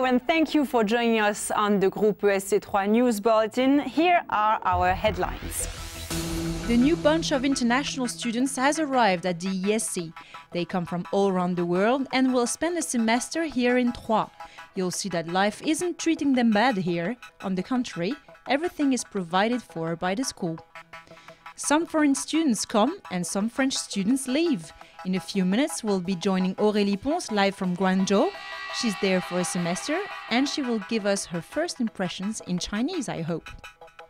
Hello and thank you for joining us on the Groupe ESC Troyes News Bulletin. Here are our headlines. The new bunch of international students has arrived at the ESC. They come from all around the world and will spend a semester here in Troyes. You'll see that life isn't treating them bad here. On the contrary, everything is provided for by the school. Some foreign students come and some French students leave. In a few minutes, we'll be joining Aurélie Pons live from Guangzhou. She's there for a semester and she will give us her first impressions in Chinese, I hope.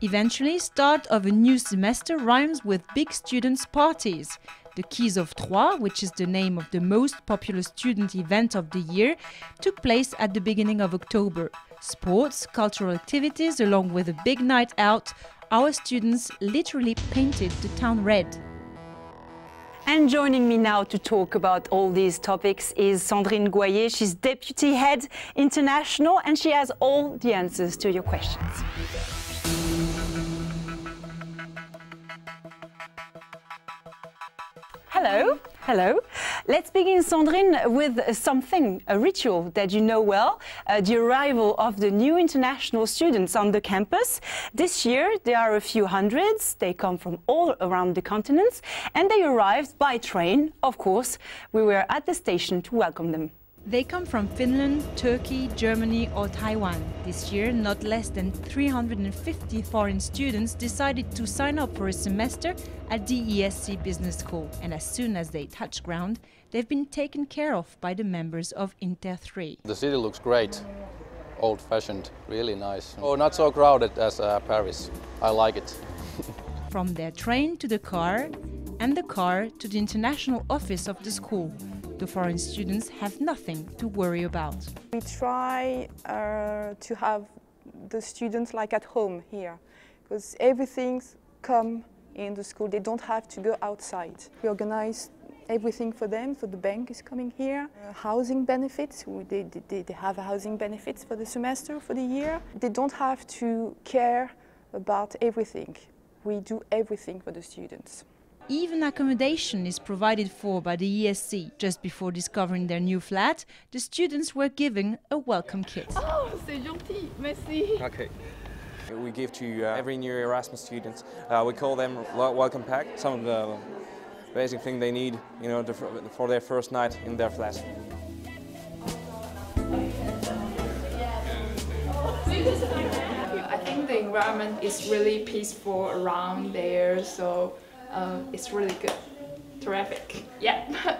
Eventually, start of a new semester rhymes with big students' parties. The Keys of Troyes, which is the name of the most popular student event of the year, took place at the beginning of October. Sports, cultural activities, along with a big night out, our students literally painted the town red. And joining me now to talk about all these topics is Sandrine Goyer. She's Deputy Head International and she has all the answers to your questions. Hello. Hello. Let's begin, Sandrine, with something, a ritual that you know well, the arrival of the new international students on the campus. This year, there are a few hundreds. They come from all around the continents, and they arrived by train, of course. We were at the station to welcome them. They come from Finland, Turkey, Germany or Taiwan. This year, not less than 350 foreign students decided to sign up for a semester at the ESC Business School. And as soon as they touch ground, they've been taken care of by the members of Inter 3. The city looks great, old-fashioned, really nice. Oh, not so crowded as Paris. I like it. From their train to the car, and the car to the international office of the school. The foreign students have nothing to worry about. We try to have the students like at home here, because everything's come in the school. They don't have to go outside. We organize everything for them, so the bank is coming here. Housing benefits, they have housing benefits for the semester, for the year. They don't have to care about everything. We do everything for the students. Even accommodation is provided for by the ESC. Just before discovering their new flat, the students were given a welcome kit. Oh, c'est gentil, merci. Okay. We give to every new Erasmus student, we call them welcome pack, some of the basic things they need, you know, for their first night in their flat. I think the environment is really peaceful around there, so it's really good. Terrific. Yeah.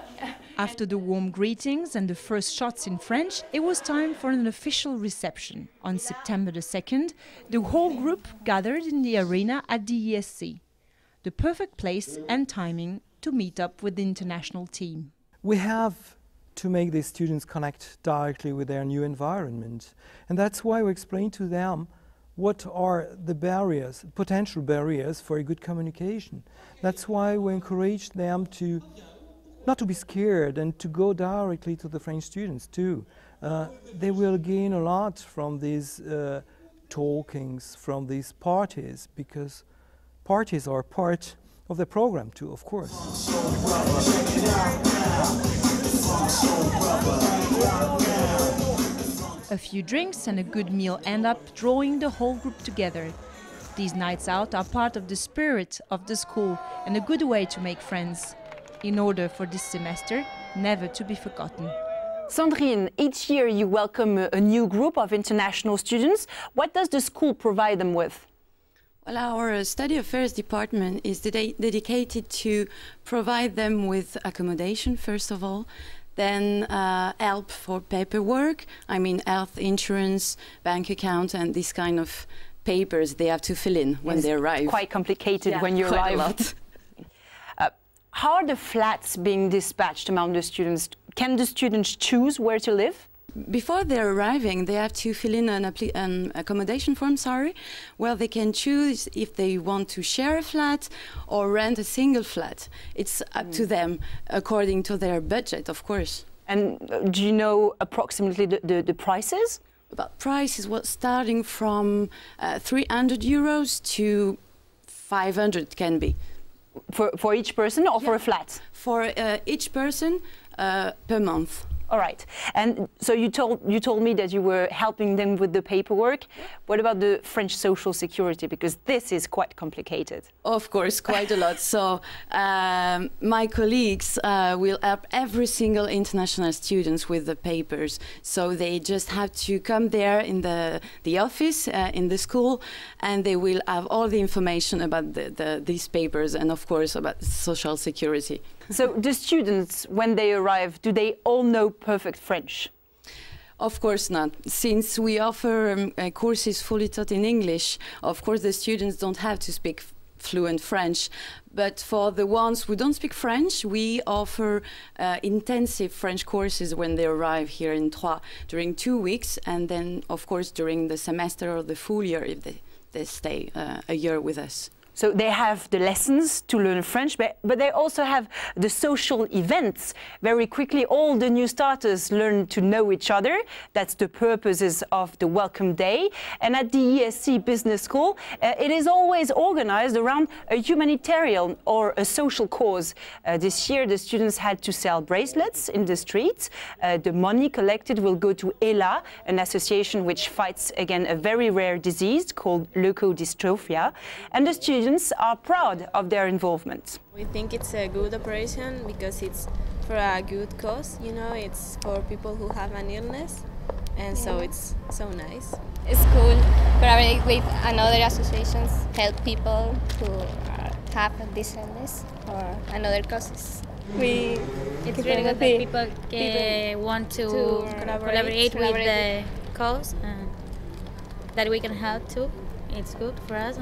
After the warm greetings and the first shots in French, it was time for an official reception. On September the 2nd, the whole group gathered in the arena at the ESC. The perfect place and timing to meet up with the international team. We have to make these students connect directly with their new environment. And that's why we explain to them what are the barriers, potential barriers for a good communication. That's why we encourage them to not to be scared and to go directly to the French students too. They will gain a lot from these talkings, from these parties, because parties are part of the program too, of course. A few drinks and a good meal end up drawing the whole group together. These nights out are part of the spirit of the school and a good way to make friends, in order for this semester never to be forgotten. Sandrine, each year you welcome a new group of international students. What does the school provide them with? Well, our study affairs department is dedicated to provide them with accommodation, first of all, then help for paperwork, I mean health insurance, bank account, and this kind of papers they have to fill in when they arrive. Quite complicated when you arrive. A lot. How are the flats being dispatched among the students? Can the students choose where to live? Before they're arriving, they have to fill in an accommodation form, where they can choose if they want to share a flat or rent a single flat. It's up to them, according to their budget, of course. And do you know approximately the prices? About prices, starting from 300 euros to 500 can be. For each person or for a flat? For each person per month. All right. And so you told me that you were helping them with the paperwork. What about the French social security? Because this is quite complicated. Of course, quite a lot. So my colleagues will help every single international students with the papers. So they just have to come there in the office in the school, and they will have all the information about these papers, and of course about social security. So the students, when they arrive, do they all know perfect French? Of course not. Since we offer courses fully taught in English, of course the students don't have to speak fluent French. But for the ones who don't speak French, we offer intensive French courses when they arrive here in Troyes during 2 weeks, and then of course during the semester or the full year if they stay a year with us. So they have the lessons to learn French, but they also have the social events. Very quickly, all the new starters learn to know each other. That's the purposes of the Welcome Day. And at the ESC Business School, it is always organized around a humanitarian or a social cause. This year, the students had to sell bracelets in the streets. The money collected will go to ELA, an association which fights against a very rare disease called leukodystrophy. And the students are proud of their involvement. We think it's a good operation because it's for a good cause, you know, it's for people who have an illness, and so it's so nice. It's cool collaborate with another associations, help people who have this illness or another causes. It's really good that people want to collaborate with the cause and that we can help too. It's good for us.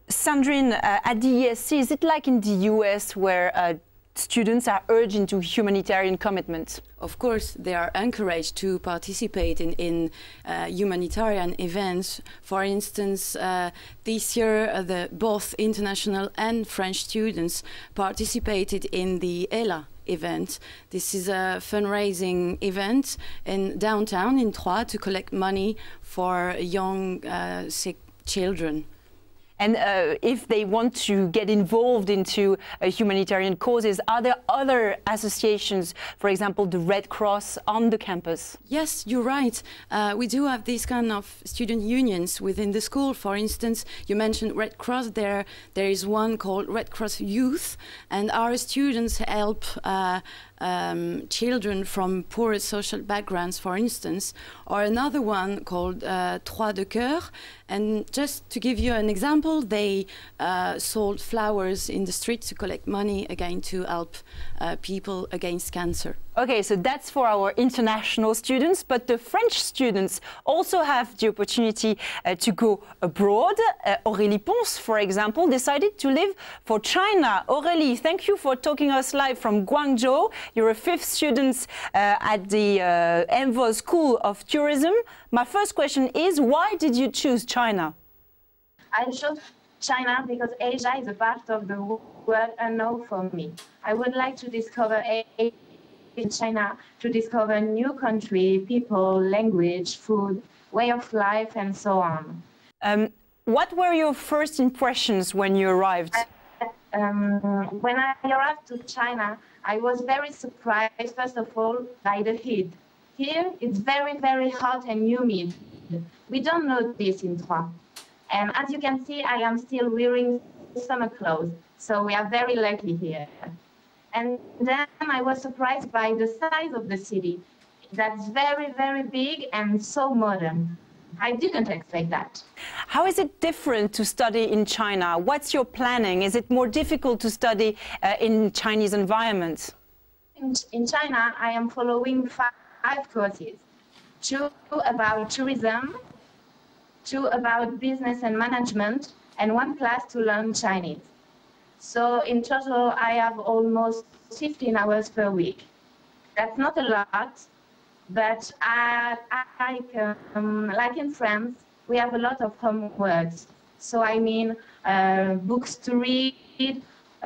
Sandrine, at the ESC, is it like in the US where students are urged into humanitarian commitment? Of course, they are encouraged to participate in humanitarian events. For instance, this year, both international and French students participated in the ELA event. This is a fundraising event in downtown in Troyes to collect money for young sick children. And if they want to get involved into humanitarian causes, are there other associations, for example, the Red Cross on the campus? Yes, you're right. We do have these kind of student unions within the school. For instance, you mentioned Red Cross. There is one called Red Cross Youth, and our students help children from poor social backgrounds, for instance, or another one called Troyes de Cœur. And just to give you an example, they sold flowers in the street to collect money again to help people against cancer. Okay, so that's for our international students, but the French students also have the opportunity to go abroad. Aurélie Ponce, for example, decided to live for China. Aurélie, thank you for talking us live from Guangzhou. You're a 5th student at the Envol School of Tourism. My first question is, why did you choose China? I chose China because Asia is a part of the world unknown for me. I would like to discover Asia in China, to discover new country, people, language, food, way of life, and so on. What were your first impressions when you arrived? When I arrived to China, I was very surprised, first of all, by the heat. Here, it's very, very hot and humid. We don't know this in Troyes. And as you can see, I am still wearing summer clothes, so we are very lucky here. And then I was surprised by the size of the city. That's very, very big and so modern. I didn't expect that. How is it different to study in China? What's your planning? Is it more difficult to study in Chinese environments? In China, I am following 5 courses. 2 about tourism, 2 about business and management, and 1 class to learn Chinese. So in total, I have almost 15 hours per week. That's not a lot, but like in France, we have a lot of homeworks. So I mean books to read,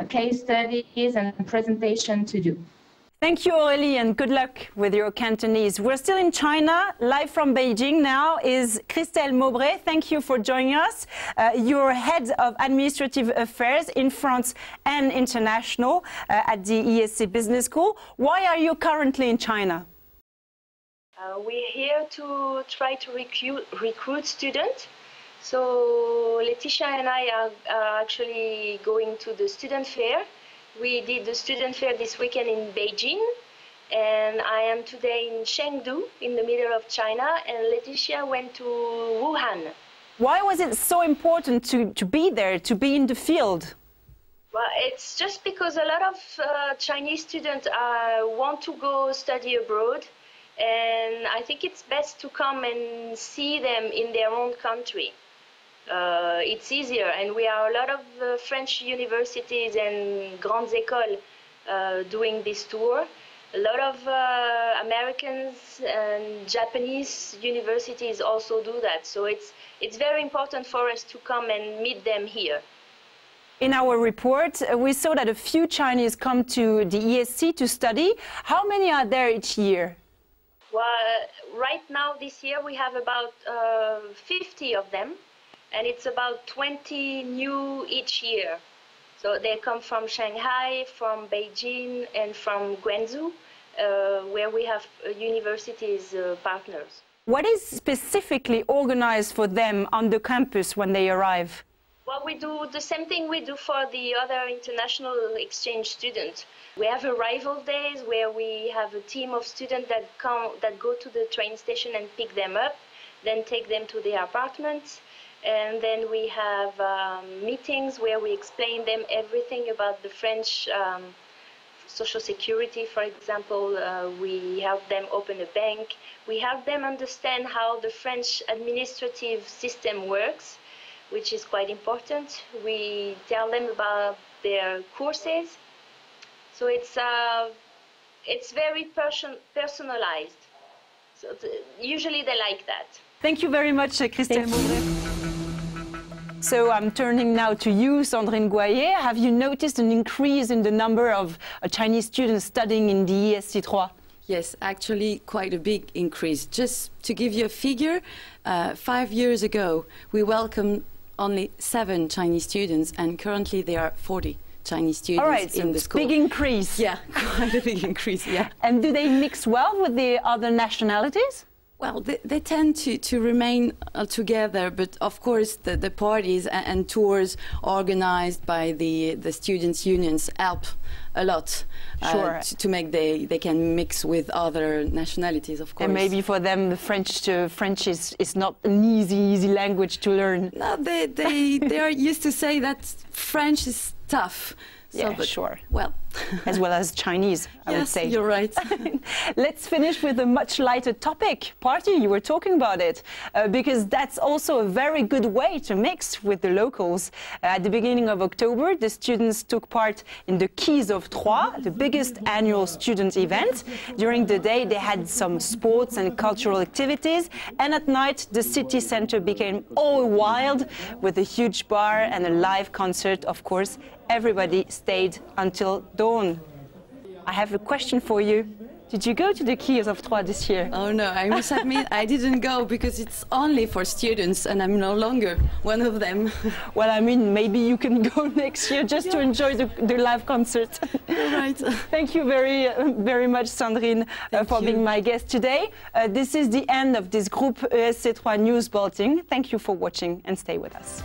case studies, and presentation to do. Thank you, Aurélie, and good luck with your Cantonese. We're still in China. Live from Beijing now is Christelle Maubré. Thank you for joining us. You're head of administrative affairs in France and international at the ESC Business School. Why are you currently in China? We're here to try to recruit students. So Laetitia and I are actually going to the student fair. We did the student fair this weekend in Beijing, and I am today in Chengdu, in the middle of China, and Laetitia went to Wuhan. Why was it so important to be there, to be in the field? Well, it's just because a lot of Chinese students want to go study abroad, and I think it's best to come and see them in their own country. It's easier, and we are a lot of French universities and grandes écoles doing this tour. A lot of Americans and Japanese universities also do that, so it's very important for us to come and meet them here. In our report, we saw that a few Chinese come to the ESC to study. How many are there each year? Well, right now this year we have about 50 of them, and it's about 20 new each year. So they come from Shanghai, from Beijing, and from Guangzhou, where we have universities partners. What is specifically organized for them on the campus when they arrive? Well, we do the same thing we do for the other international exchange students. We have arrival days where we have a team of students that go to the train station and pick them up, then take them to their apartments. And then we have meetings where we explain them everything about the French social security, for example. We help them open a bank. We help them understand how the French administrative system works, which is quite important. We tell them about their courses. So it's very personalized. So usually they like that. Thank you very much, Christelle Mauvray. So I'm turning now to you, Sandrine Goyer. Have you noticed an increase in the number of Chinese students studying in the ESC Troyes? Yes, actually quite a big increase. Just to give you a figure, 5 years ago we welcomed only 7 Chinese students, and currently there are 40 Chinese students in the school. Big increase. Yeah, quite a big increase, yeah. And do they mix well with the other nationalities? Well, they tend to remain together, but of course the parties and tours organized by the students' unions help a lot to make they can mix with other nationalities, of course. And maybe for them the French is not an easy language to learn. No, they are used to say that French is tough. So, yeah, sure. Well, as well as Chinese, I would say. Yes, you're right. Let's finish with a much lighter topic. Party, you were talking about it, because that's also a very good way to mix with the locals. At the beginning of October, the students took part in the Keys of Troyes, the biggest annual student event. During the day, they had some sports and cultural activities, and at night, the city center became all wild with a huge bar and a live concert, of course. Everybody stayed until dawn. I have a question for you. Did you go to the Keys of Troyes this year? Oh no, I must admit I didn't go because it's only for students and I'm no longer one of them. Well, I mean, maybe you can go next year just to enjoy the live concert. You're right. Thank you very much, Sandrine, for being my guest today. This is the end of this Groupe ESC Troyes news bulletin. Thank you for watching and stay with us.